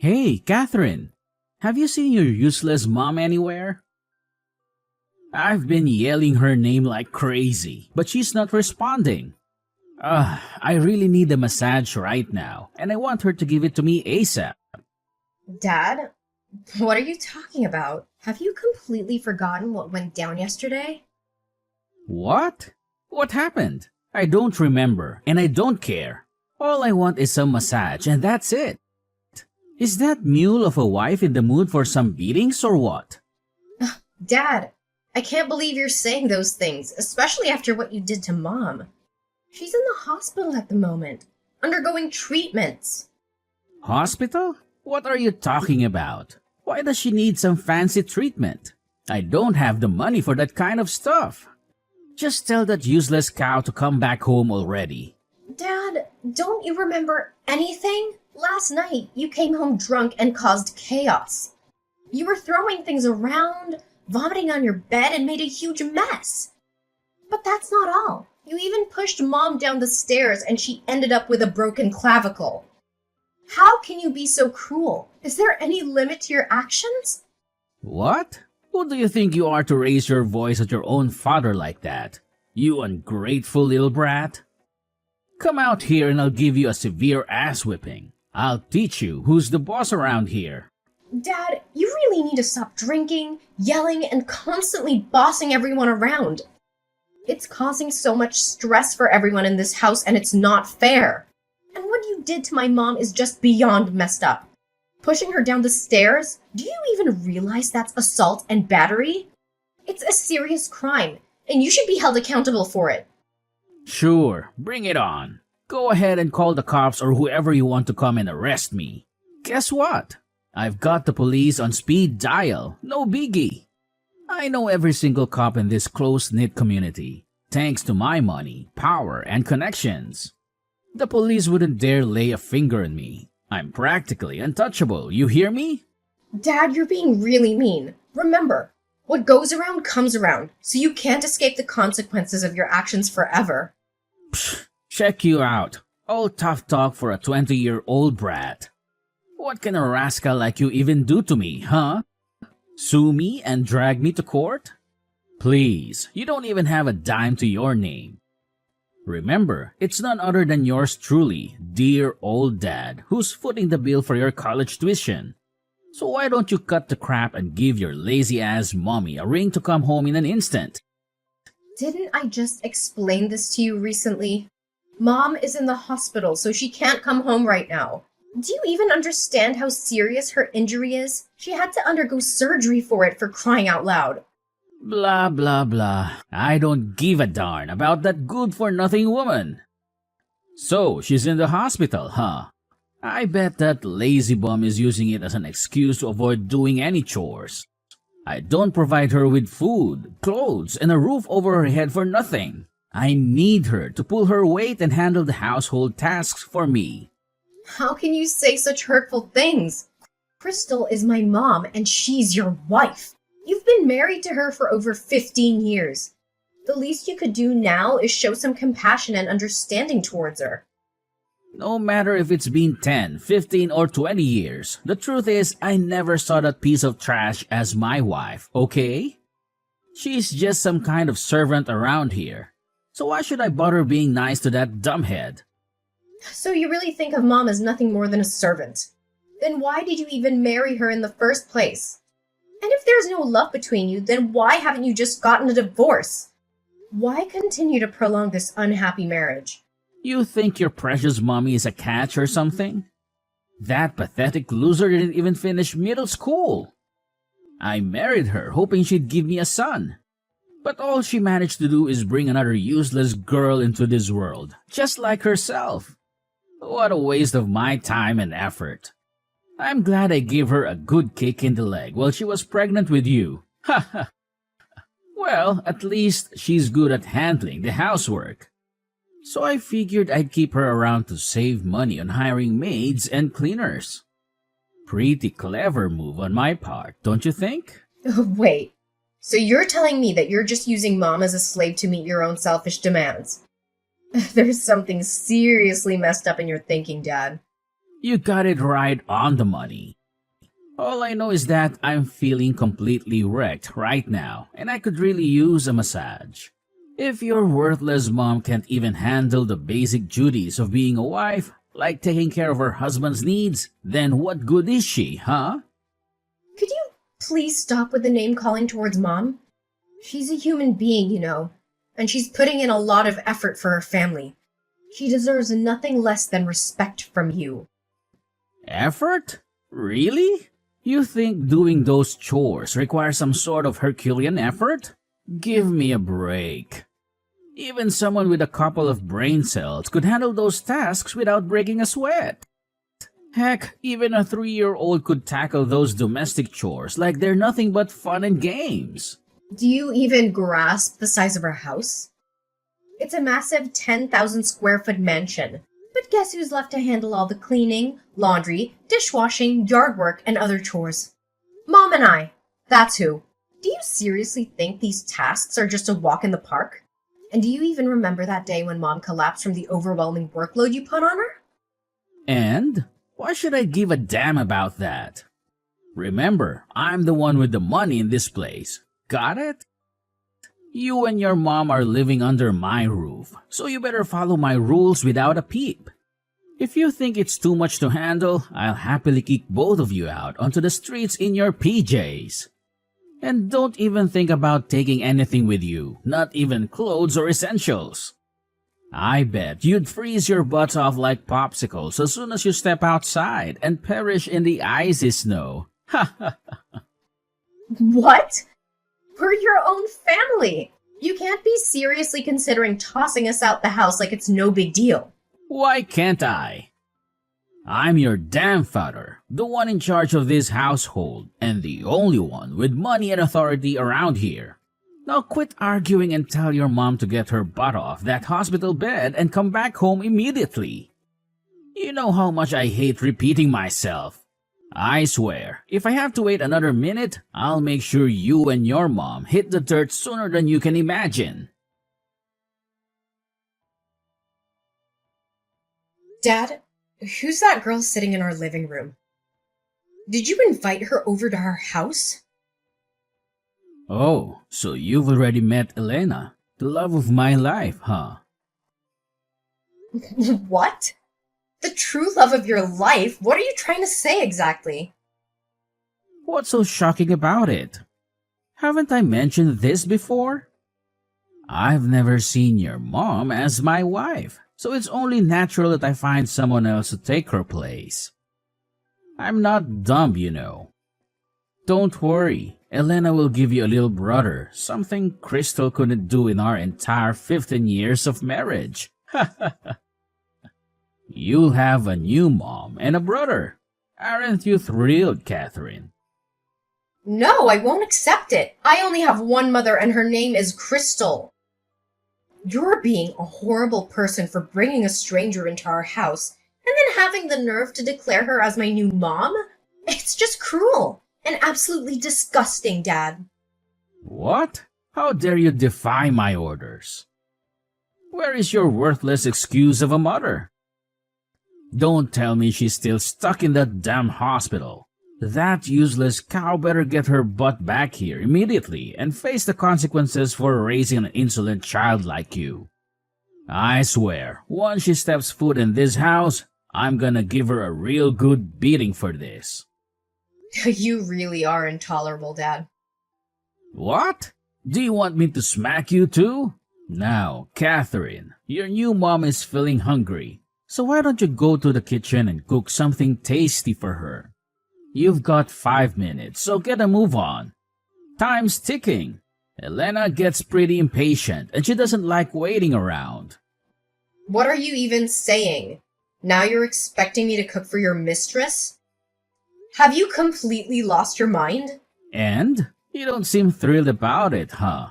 Hey, Catherine, have you seen your useless mom anywhere? I've been yelling her name like crazy, but she's not responding. I really need a massage right now, and I want her to give it to me ASAP. Dad, what are you talking about? Have you completely forgotten what went down yesterday? What? What happened? I don't remember, and I don't care. All I want is some massage, and that's it. Is that mule of a wife in the mood for some beatings or what? Dad, I can't believe you're saying those things, especially after what you did to Mom. She's in the hospital at the moment, undergoing treatments. Hospital? What are you talking about? Why does she need some fancy treatment? I don't have the money for that kind of stuff. Just tell that useless cow to come back home already. Dad, don't you remember anything? Last night, you came home drunk and caused chaos. You were throwing things around, vomiting on your bed, and made a huge mess. But that's not all. You even pushed Mom down the stairs and she ended up with a broken clavicle. How can you be so cruel? Is there any limit to your actions? What? Who do you think you are to raise your voice at your own father like that? You ungrateful little brat? Come out here and I'll give you a severe ass whipping. I'll teach you who's the boss around here. Dad, you really need to stop drinking, yelling, and constantly bossing everyone around. It's causing so much stress for everyone in this house and it's not fair. And what you did to my mom is just beyond messed up. Pushing her down the stairs? Do you even realize that's assault and battery? It's a serious crime, and you should be held accountable for it. Sure, bring it on. Go ahead and call the cops or whoever you want to come and arrest me. Guess what? I've got the police on speed dial. No biggie. I know every single cop in this close-knit community, thanks to my money, power, and connections. The police wouldn't dare lay a finger on me. I'm practically untouchable, you hear me? Dad, you're being really mean. Remember, what goes around comes around, so you can't escape the consequences of your actions forever. Psh, check you out. All tough talk for a 20-year-old brat. What can a rascal like you even do to me, huh? Sue me and drag me to court? Please, you don't even have a dime to your name. Remember, it's none other than yours truly, dear old dad, who's footing the bill for your college tuition. So why don't you cut the crap and give your lazy-ass mommy a ring to come home in an instant? Didn't I just explain this to you recently? Mom is in the hospital, so she can't come home right now. Do you even understand how serious her injury is? She had to undergo surgery for it, for crying out loud. Blah, blah, blah. I don't give a darn about that good-for-nothing woman. So, she's in the hospital, huh? I bet that lazy bum is using it as an excuse to avoid doing any chores. I don't provide her with food, clothes, and a roof over her head for nothing. I need her to pull her weight and handle the household tasks for me. How can you say such hurtful things? Crystal is my mom, and she's your wife. You've been married to her for over 15 years. The least you could do now is show some compassion and understanding towards her. No matter if it's been 10, 15, or 20 years, the truth is I never saw that piece of trash as my wife, okay? She's just some kind of servant around here. So why should I bother being nice to that dumbhead? So you really think of Mom as nothing more than a servant? Then why did you even marry her in the first place? And if there's no love between you, then why haven't you just gotten a divorce? Why continue to prolong this unhappy marriage? You think your precious mommy is a catch or something? That pathetic loser didn't even finish middle school. I married her hoping she'd give me a son. But all she managed to do is bring another useless girl into this world, just like herself. What a waste of my time and effort. I'm glad I gave her a good kick in the leg while she was pregnant with you. Ha ha. Well, at least she's good at handling the housework. So I figured I'd keep her around to save money on hiring maids and cleaners. Pretty clever move on my part, don't you think? Wait, so you're telling me that you're just using Mom as a slave to meet your own selfish demands? There's something seriously messed up in your thinking, Dad. You got it right on the money. All I know is that I'm feeling completely wrecked right now, and I could really use a massage. If your worthless mom can't even handle the basic duties of being a wife, like taking care of her husband's needs, then what good is she, huh? Could you please stop with the name calling towards Mom? She's a human being, and she's putting in a lot of effort for her family. She deserves nothing less than respect from you. Effort? Really? You think doing those chores requires some sort of Herculean effort? Give me a break. Even someone with a couple of brain cells could handle those tasks without breaking a sweat. Heck, even a 3-year-old could tackle those domestic chores like they're nothing but fun and games. Do you even grasp the size of her house? It's a massive 10,000 square foot mansion. But guess who's left to handle all the cleaning, laundry, dishwashing, yard work, and other chores? Mom and I. That's who. Do you seriously think these tasks are just a walk in the park? And do you even remember that day when Mom collapsed from the overwhelming workload you put on her? And? Why should I give a damn about that? Remember, I'm the one with the money in this place. Got it? You and your mom are living under my roof, so you better follow my rules without a peep. If you think it's too much to handle, I'll happily kick both of you out onto the streets in your PJs. And don't even think about taking anything with you, not even clothes or essentials. I bet you'd freeze your butts off like popsicles as soon as you step outside and perish in the icy snow. Ha ha ha. What? We're your own family. You can't be seriously considering tossing us out the house like it's no big deal. Why can't I? I'm your damn father, the one in charge of this household, and the only one with money and authority around here. Now quit arguing and tell your mom to get her butt off that hospital bed and come back home immediately. You know how much I hate repeating myself. I swear, if I have to wait another minute, I'll make sure you and your mom hit the dirt sooner than you can imagine. Dad, who's that girl sitting in our living room? Did you invite her over to our house? Oh, so you've already met Elena, the love of my life, huh? What? The true love of your life? What are you trying to say exactly? What's so shocking about it? Haven't I mentioned this before? I've never seen your mom as my wife, so it's only natural that I find someone else to take her place. I'm not dumb, you know. Don't worry, Elena will give you a little brother, something Crystal couldn't do in our entire 15 years of marriage. You'll have a new mom and a brother. Aren't you thrilled, Catherine? No, I won't accept it. I only have one mother and her name is Crystal. You're being a horrible person for bringing a stranger into our house and then having the nerve to declare her as my new mom? It's just cruel and absolutely disgusting, Dad. What? How dare you defy my orders? Where is your worthless excuse of a mother? Don't tell me she's still stuck in that damn hospital. That useless cow better get her butt back here immediately and face the consequences for raising an insolent child like you. I swear, once she steps foot in this house, I'm gonna give her a real good beating for this. You really are intolerable, Dad. What? Do you want me to smack you too? Now, Catherine, your new mom is feeling hungry. So why don't you go to the kitchen and cook something tasty for her? You've got 5 minutes, so get a move on. Time's ticking. Elena gets pretty impatient and she doesn't like waiting around. What are you even saying? Now you're expecting me to cook for your mistress? Have you completely lost your mind? And? You don't seem thrilled about it, huh?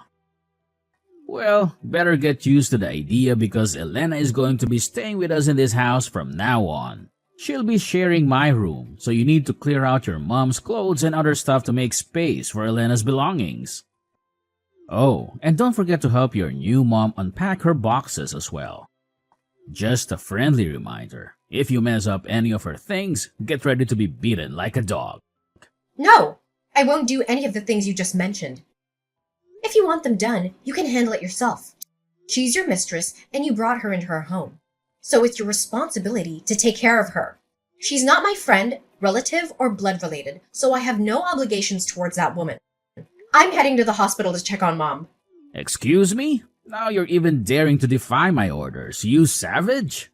Well, better get used to the idea because Elena is going to be staying with us in this house from now on. She'll be sharing my room, so you need to clear out your mom's clothes and other stuff to make space for Elena's belongings. Oh, and don't forget to help your new mom unpack her boxes as well. Just a friendly reminder, If you mess up any of her things, get ready to be beaten like a dog. No, I won't do any of the things you just mentioned. If you want them done, you can handle it yourself. She's your mistress, and you brought her into her home. So it's your responsibility to take care of her. She's not my friend, relative, or blood related, so I have no obligations towards that woman. I'm heading to the hospital to check on Mom. Excuse me? Now you're even daring to defy my orders, you savage?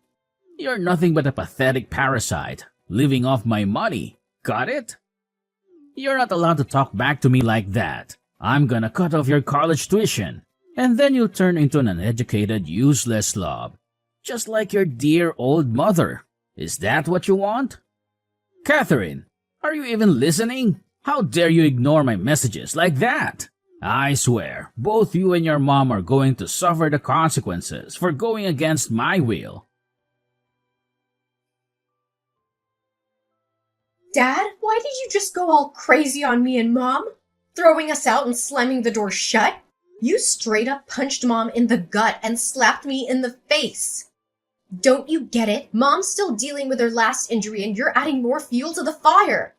You're nothing but a pathetic parasite, living off my money. Got it? You're not allowed to talk back to me like that. I'm gonna cut off your college tuition, and then you'll turn into an uneducated, useless slob. Just like your dear old mother. Is that what you want? Catherine, are you even listening? How dare you ignore my messages like that? I swear, both you and your mom are going to suffer the consequences for going against my will. Dad, why did you just go all crazy on me and Mom? Throwing us out and slamming the door shut? You straight up punched Mom in the gut and slapped me in the face. Don't you get it? Mom's still dealing with her last injury and you're adding more fuel to the fire.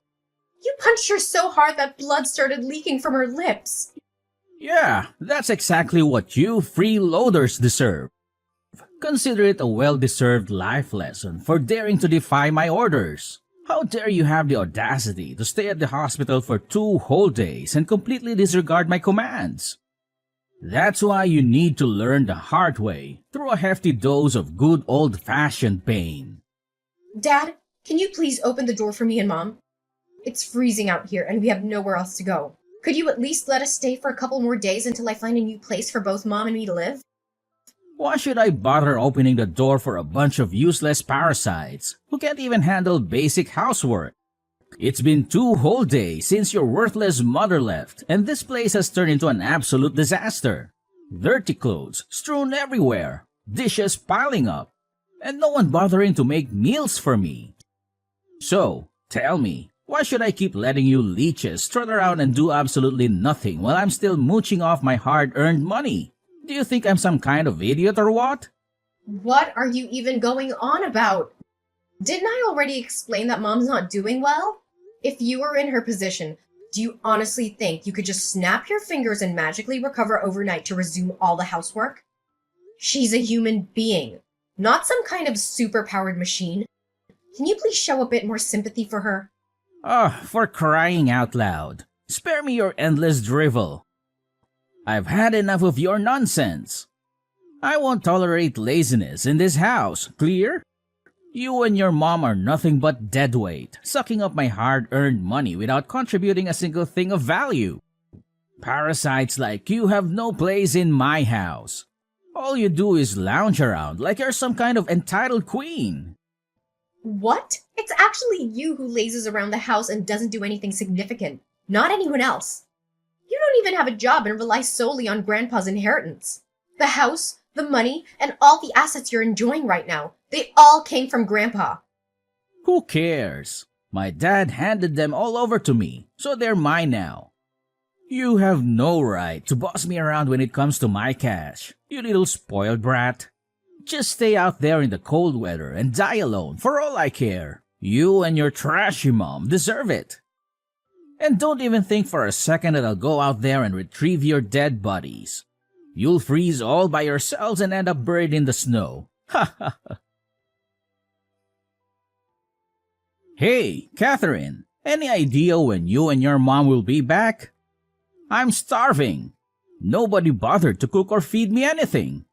You punched her so hard that blood started leaking from her lips. Yeah, that's exactly what you freeloaders deserve. Consider it a well-deserved life lesson for daring to defy my orders. How dare you have the audacity to stay at the hospital for 2 whole days and completely disregard my commands? That's why you need to learn the hard way through a hefty dose of good old-fashioned pain. Dad, can you please open the door for me and Mom? It's freezing out here and we have nowhere else to go. Could you at least let us stay for a couple more days until I find a new place for both Mom and me to live? Why should I bother opening the door for a bunch of useless parasites who can't even handle basic housework? It's been 2 whole days since your worthless mother left, and this place has turned into an absolute disaster. Dirty clothes strewn everywhere, dishes piling up, and no one bothering to make meals for me. So, tell me, why should I keep letting you leeches strut around and do absolutely nothing while I'm still mooching off my hard-earned money? Do you think I'm some kind of idiot or what? What are you even going on about? Didn't I already explain that Mom's not doing well? If you were in her position, do you honestly think you could just snap your fingers and magically recover overnight to resume all the housework? She's a human being, not some kind of super-powered machine. Can you please show a bit more sympathy for her? For crying out loud. Spare me your endless drivel. I've had enough of your nonsense. I won't tolerate laziness in this house, clear? You and your mom are nothing but deadweight, sucking up my hard-earned money without contributing a single thing of value. Parasites like you have no place in my house. All you do is lounge around like you're some kind of entitled queen. What? It's actually you who lazes around the house and doesn't do anything significant, not anyone else. You don't even have a job and rely solely on Grandpa's inheritance. The house, the money, and all the assets you're enjoying right now, they all came from Grandpa. Who cares? My dad handed them all over to me, so they're mine now. You have no right to boss me around when it comes to my cash, you little spoiled brat. Just stay out there in the cold weather and die alone for all I care. You and your trashy mom deserve it. And don't even think for a second that I'll go out there and retrieve your dead bodies. You'll freeze all by yourselves and end up buried in the snow. Ha ha ha. Hey, Catherine, any idea when you and your mom will be back? I'm starving. Nobody bothered to cook or feed me anything.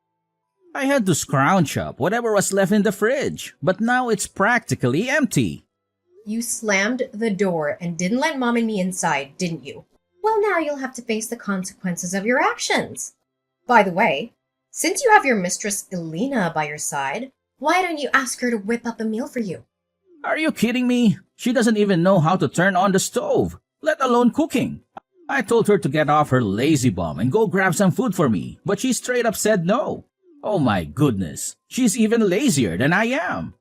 I had to scrounge up whatever was left in the fridge, but now it's practically empty. You slammed the door and didn't let Mom and me inside, didn't you? Well, now you'll have to face the consequences of your actions. By the way, since you have your mistress Elena by your side, why don't you ask her to whip up a meal for you? Are you kidding me? She doesn't even know how to turn on the stove, let alone cooking. I told her to get off her lazy bum and go grab some food for me, but she straight up said no. Oh my goodness, she's even lazier than I am.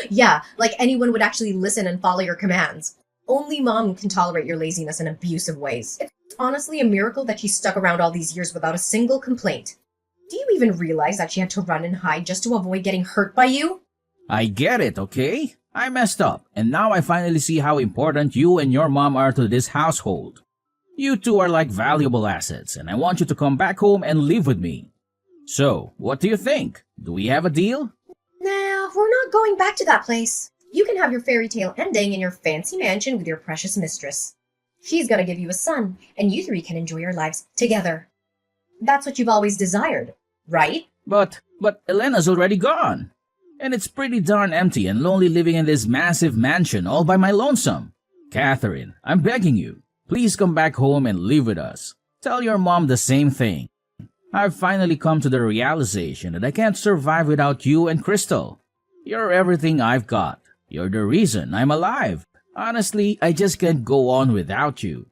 Yeah, like anyone would actually listen and follow your commands. Only Mom can tolerate your laziness and abusive ways. It's honestly a miracle that she stuck around all these years without a single complaint. Do you even realize that she had to run and hide just to avoid getting hurt by you? I get it, okay? I messed up, and now I finally see how important you and your mom are to this household. You two are like valuable assets, and I want you to come back home and live with me. So, what do you think? Do we have a deal? Nah, we're not going back to that place. You can have your fairy tale ending in your fancy mansion with your precious mistress. She's gonna give you a son, and you three can enjoy your lives together. That's what you've always desired, right? But Elena's already gone. And it's pretty darn empty and lonely living in this massive mansion all by my lonesome. Catherine, I'm begging you, please come back home and live with us. Tell your mom the same thing. I've finally come to the realization that I can't survive without you and Crystal. You're everything I've got. You're the reason I'm alive. Honestly, I just can't go on without you.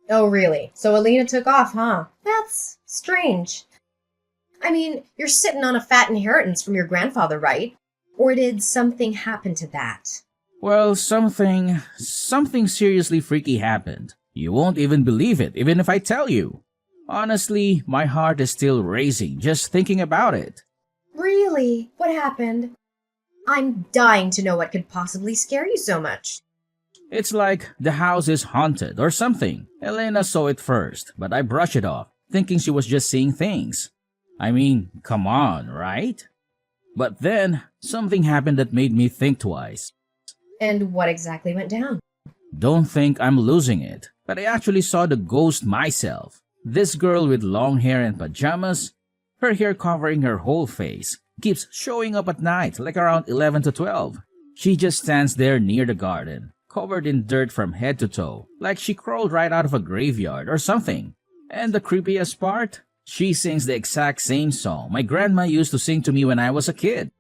Oh, really? So Alina took off, huh? That's strange. I mean, you're sitting on a fat inheritance from your grandfather, right? Or did something happen to that? Well, something seriously freaky happened. You won't even believe it, even if I tell you. Honestly, my heart is still racing just thinking about it. Really? What happened? I'm dying to know what could possibly scare you so much. It's like the house is haunted or something. Elena saw it first, but I brushed it off, thinking she was just seeing things. I mean, come on, right? But then, something happened that made me think twice. And what exactly went down? Don't think I'm losing it, but I actually saw the ghost myself. This girl with long hair and pajamas, her hair covering her whole face, keeps showing up at night, like around 11 to 12. She just stands there near the garden, covered in dirt from head to toe, like she crawled right out of a graveyard or something. And the creepiest part? She sings the exact same song my grandma used to sing to me when I was a kid.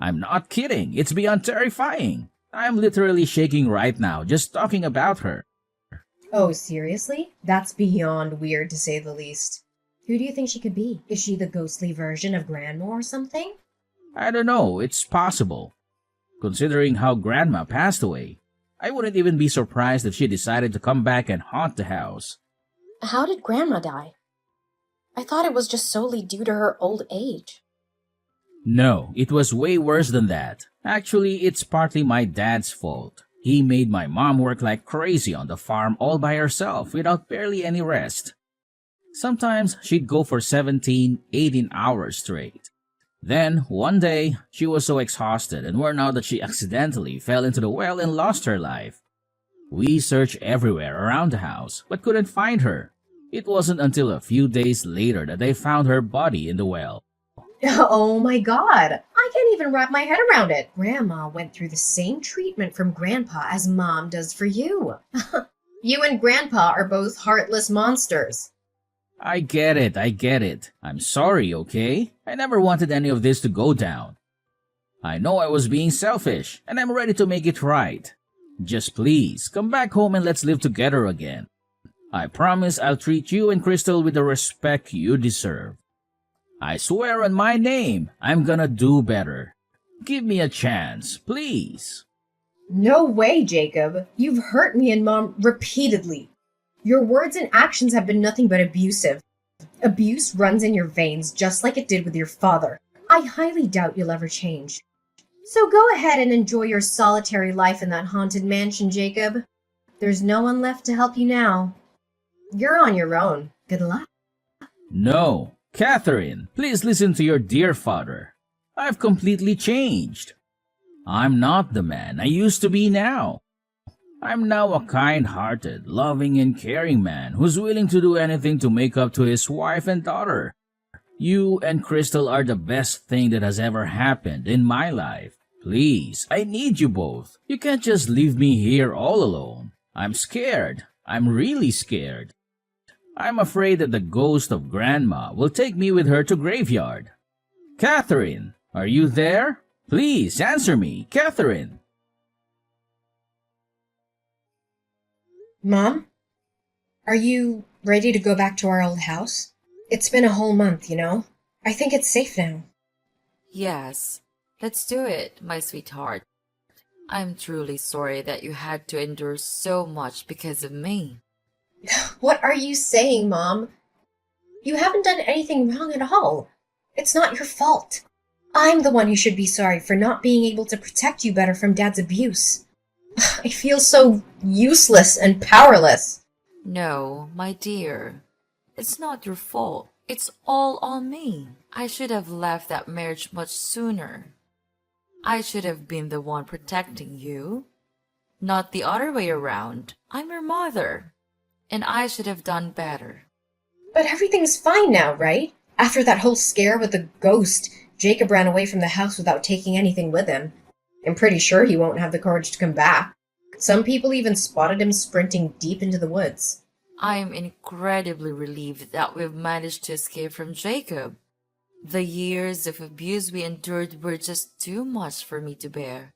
I'm not kidding, it's beyond terrifying. I'm literally shaking right now just talking about her. Oh, seriously? That's beyond weird to say the least. Who do you think she could be? Is she the ghostly version of Grandma or something? I don't know, it's possible. Considering how Grandma passed away, I wouldn't even be surprised if she decided to come back and haunt the house. How did Grandma die? I thought it was just solely due to her old age. No, it was way worse than that. Actually, it's partly my dad's fault. He made my mom work like crazy on the farm all by herself without barely any rest. Sometimes she'd go for 17, 18 hours straight. Then, one day, she was so exhausted and worn out that she accidentally fell into the well and lost her life. We searched everywhere around the house, but couldn't find her. It wasn't until a few days later that I found her body in the well. Oh my god! I can't even wrap my head around it! Grandma went through the same treatment from Grandpa as Mom does for you. You and Grandpa are both heartless monsters. I get it. I'm sorry, okay? I never wanted any of this to go down. I know I was being selfish, and I'm ready to make it right. Just please, come back home and let's live together again. I promise I'll treat you and Crystal with the respect you deserve. I swear on my name, I'm gonna do better. Give me a chance, please. No way, Jacob. You've hurt me and Mom repeatedly. Your words and actions have been nothing but abusive. Abuse runs in your veins just like it did with your father. I highly doubt you'll ever change. So go ahead and enjoy your solitary life in that haunted mansion, Jacob. There's no one left to help you now. You're on your own. Good luck. No, Catherine, please listen to your dear father. I've completely changed. I'm not the man I used to be now. I'm now a kind-hearted, loving and caring man who's willing to do anything to make up to his wife and daughter. You and Crystal are the best thing that has ever happened in my life. Please, I need you both. You can't just leave me here all alone. I'm scared. I'm really scared. I'm afraid that the ghost of Grandma will take me with her to graveyard. Catherine, are you there? Please answer me, Catherine. Mom? Are you ready to go back to our old house? It's been a whole month, you know? I think it's safe now. Yes, let's do it, my sweetheart. I'm truly sorry that you had to endure so much because of me. What are you saying, Mom? You haven't done anything wrong at all. It's not your fault. I'm the one who should be sorry for not being able to protect you better from Dad's abuse. I feel so useless and powerless. No, my dear. It's not your fault. It's all on me. I should have left that marriage much sooner. I should have been the one protecting you, not the other way around. I'm your mother, and I should have done better. But everything's fine now, right? After that whole scare with the ghost, Jacob ran away from the house without taking anything with him. I'm pretty sure he won't have the courage to come back. Some people even spotted him sprinting deep into the woods. I am incredibly relieved that we've managed to escape from Jacob. The years of abuse we endured were just too much for me to bear.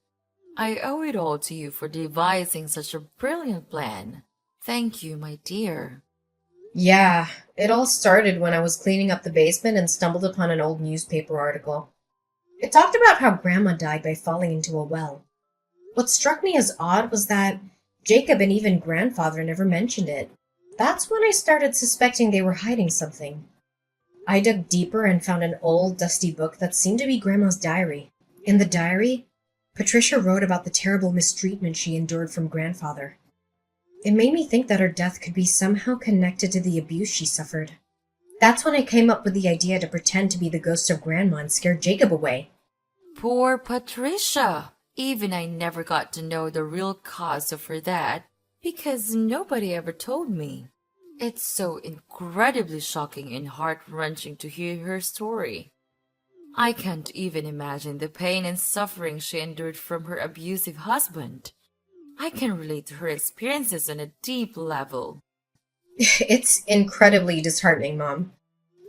I owe it all to you for devising such a brilliant plan. Thank you, my dear. Yeah, it all started when I was cleaning up the basement and stumbled upon an old newspaper article. It talked about how Grandma died by falling into a well. What struck me as odd was that Jacob and even Grandfather never mentioned it. That's when I started suspecting they were hiding something. I dug deeper and found an old, dusty book that seemed to be Grandma's diary. In the diary, Patricia wrote about the terrible mistreatment she endured from Grandfather. It made me think that her death could be somehow connected to the abuse she suffered. That's when I came up with the idea to pretend to be the ghost of Grandma and scare Jacob away. Poor Patricia! Even I never got to know the real cause of her death because nobody ever told me. It's so incredibly shocking and heart-wrenching to hear her story. I can't even imagine the pain and suffering she endured from her abusive husband. I can relate to her experiences on a deep level. It's incredibly disheartening, Mom.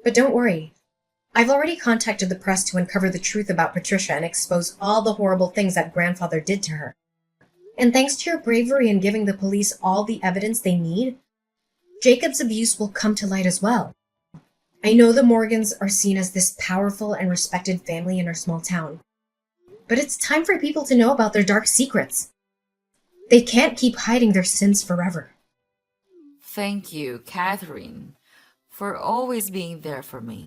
But don't worry. I've already contacted the press to uncover the truth about Patricia and expose all the horrible things that Grandfather did to her. And thanks to your bravery in giving the police all the evidence they need, Jacob's abuse will come to light as well. I know the Morgans are seen as this powerful and respected family in our small town. But it's time for people to know about their dark secrets. They can't keep hiding their sins forever. Thank you, Catherine, for always being there for me.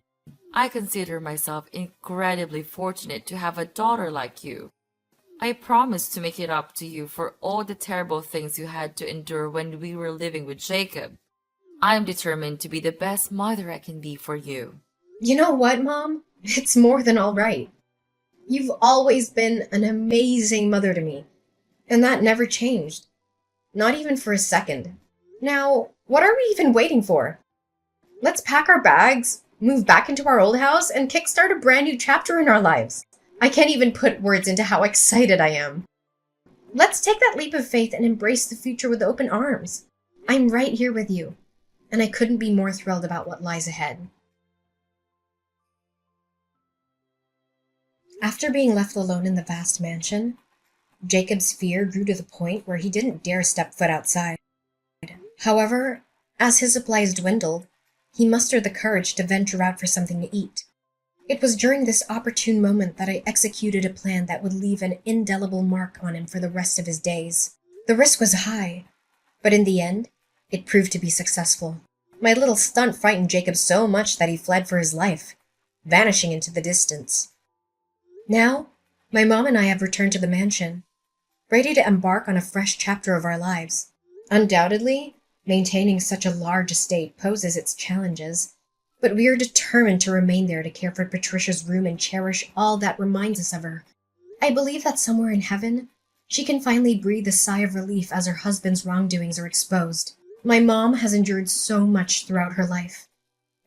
I consider myself incredibly fortunate to have a daughter like you. I promise to make it up to you for all the terrible things you had to endure when we were living with Jacob. I'm determined to be the best mother I can be for you. You know what, Mom? It's more than all right. You've always been an amazing mother to me, and that never changed. Not even for a second. Now, what are we even waiting for? Let's pack our bags, move back into our old house, and kickstart a brand new chapter in our lives. I can't even put words into how excited I am. Let's take that leap of faith and embrace the future with open arms. I'm right here with you, and I couldn't be more thrilled about what lies ahead. After being left alone in the vast mansion, Jacob's fear grew to the point where he didn't dare step foot outside. However, as his supplies dwindled, he mustered the courage to venture out for something to eat. It was during this opportune moment that I executed a plan that would leave an indelible mark on him for the rest of his days. The risk was high, but in the end, it proved to be successful. My little stunt frightened Jacob so much that he fled for his life, vanishing into the distance. Now, my mom and I have returned to the mansion, ready to embark on a fresh chapter of our lives. Undoubtedly, maintaining such a large estate poses its challenges, but we are determined to remain there to care for Patricia's room and cherish all that reminds us of her. I believe that somewhere in heaven, she can finally breathe a sigh of relief as her husband's wrongdoings are exposed. My mom has endured so much throughout her life,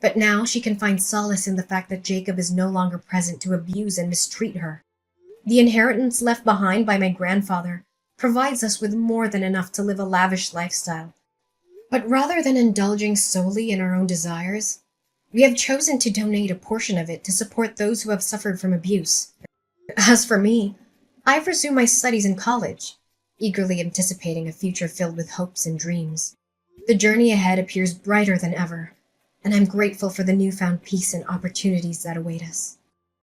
but now she can find solace in the fact that Jacob is no longer present to abuse and mistreat her. The inheritance left behind by my grandfather provides us with more than enough to live a lavish lifestyle. But rather than indulging solely in our own desires, we have chosen to donate a portion of it to support those who have suffered from abuse. As for me, I've resumed my studies in college, eagerly anticipating a future filled with hopes and dreams. The journey ahead appears brighter than ever, and I'm grateful for the newfound peace and opportunities that await us.